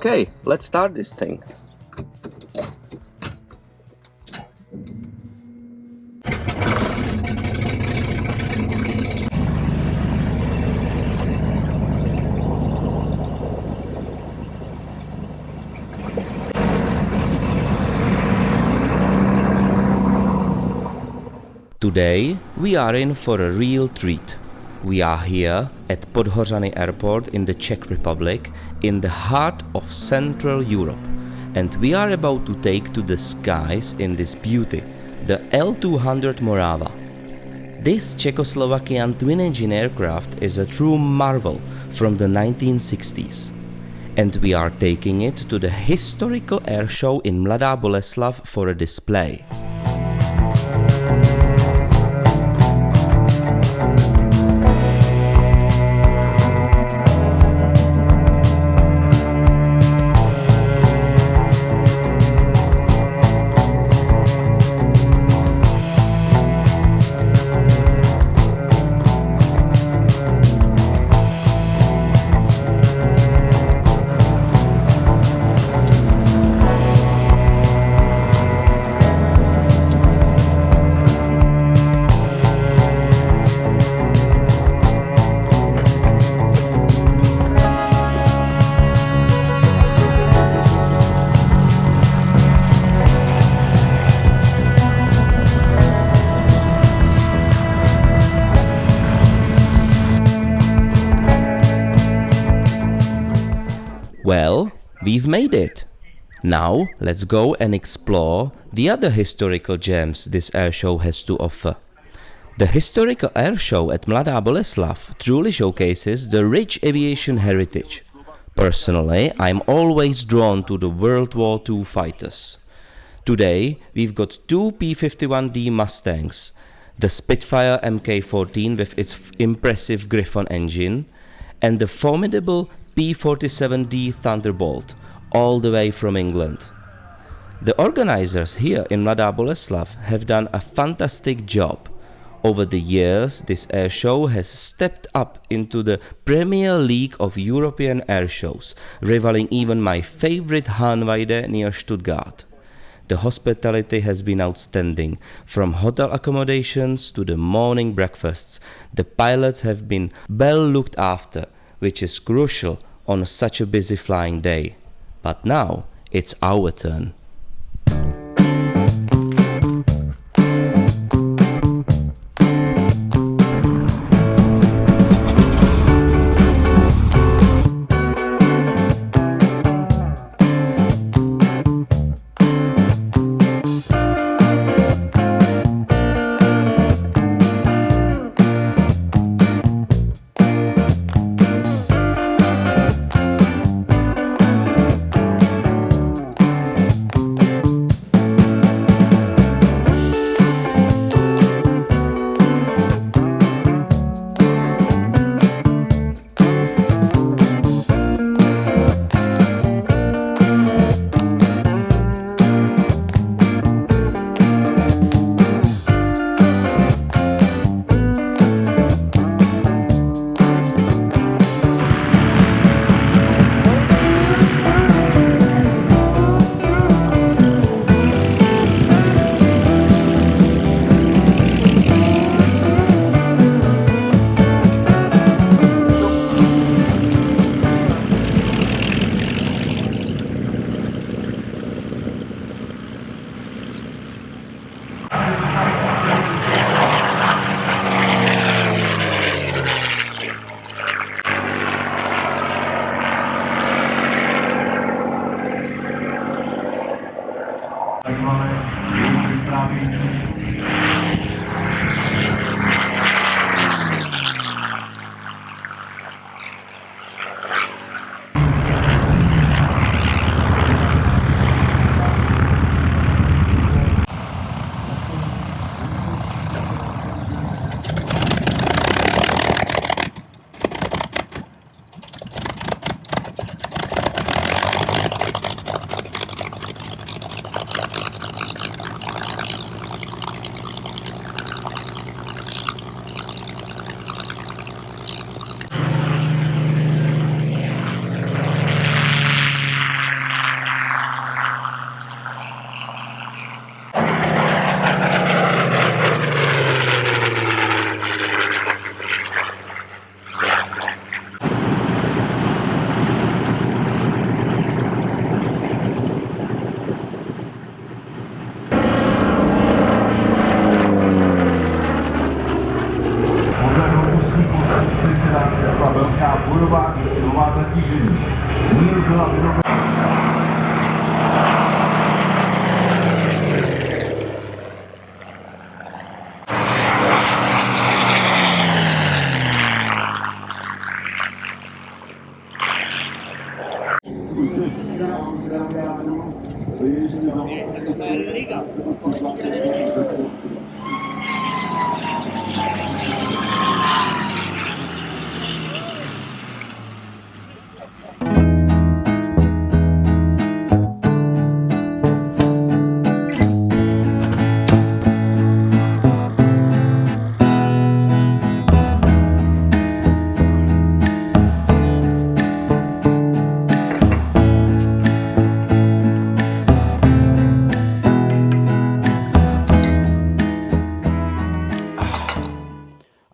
Okay, let's start this thing. Today we are in for a real treat. We are here at Podhořany Airport in the Czech Republic, in the heart of Central Europe, and we are about to take to the skies in this beauty, the L-200 Morava. This Czechoslovakian twin-engine aircraft is a true marvel from the 1960s, and we are taking it to the Historical Airshow in Mladá Boleslav for a display. Well, we've made it. Now let's go and explore the other historical gems this airshow has to offer. The Historical Airshow at Mladá Boleslav truly showcases the rich aviation heritage. Personally, I'm always drawn to the World War II fighters. Today we've got two P-51D Mustangs, the Spitfire Mk with its impressive Griffon engine, and the formidable P-47D Thunderbolt, all the way from England. The organizers here in Mladá Boleslav have done a fantastic job. Over the years, this airshow has stepped up into the Premier League of European airshows, rivaling even my favorite Hahnweide near Stuttgart. The hospitality has been outstanding, from hotel accommodations to the morning breakfasts. The pilots have been well looked after, which is crucial on such a busy flying day. But now it's our turn.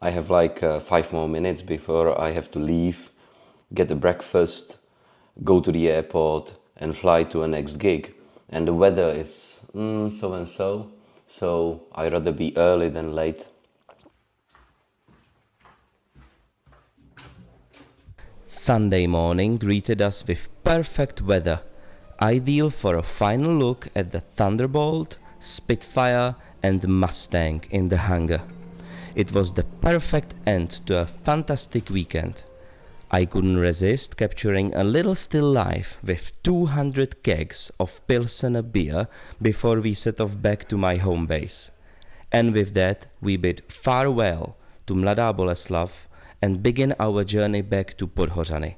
I have like 5 more minutes before I have to leave, get a breakfast, go to the airport and fly to a next gig. And the weather is so and so I'd rather be early than late. Sunday morning greeted us with perfect weather, ideal for a final look at the Thunderbolt, Spitfire and Mustang in the hangar. It was the perfect end to a fantastic weekend. I couldn't resist capturing a little still life with 200 kegs of Pilsener beer before we set off back to my home base. And with that we bid farewell to Mladá Boleslav and begin our journey back to Podhořany.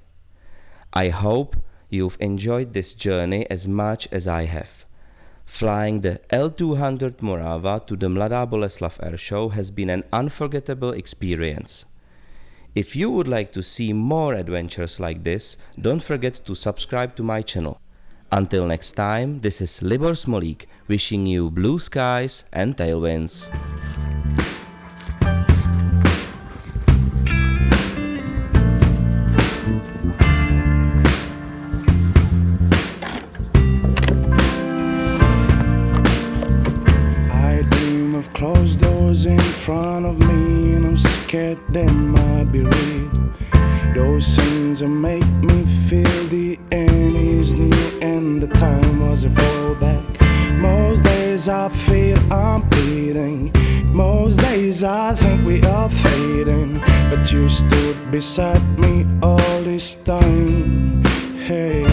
I hope you've enjoyed this journey as much as I have. Flying the L-200 Morava to the Mladá Boleslav Airshow has been an unforgettable experience. If you would like to see more adventures like this, don't forget to subscribe to my channel. Until next time, this is Libor Smolík wishing you blue skies and tailwinds. Closed doors in front of me and I'm scared they might be real. Those scenes that make me feel the end is near and the time was a fallback. Most days I feel I'm bleeding. Most days I think we are fading. But you stood beside me all this time. Hey.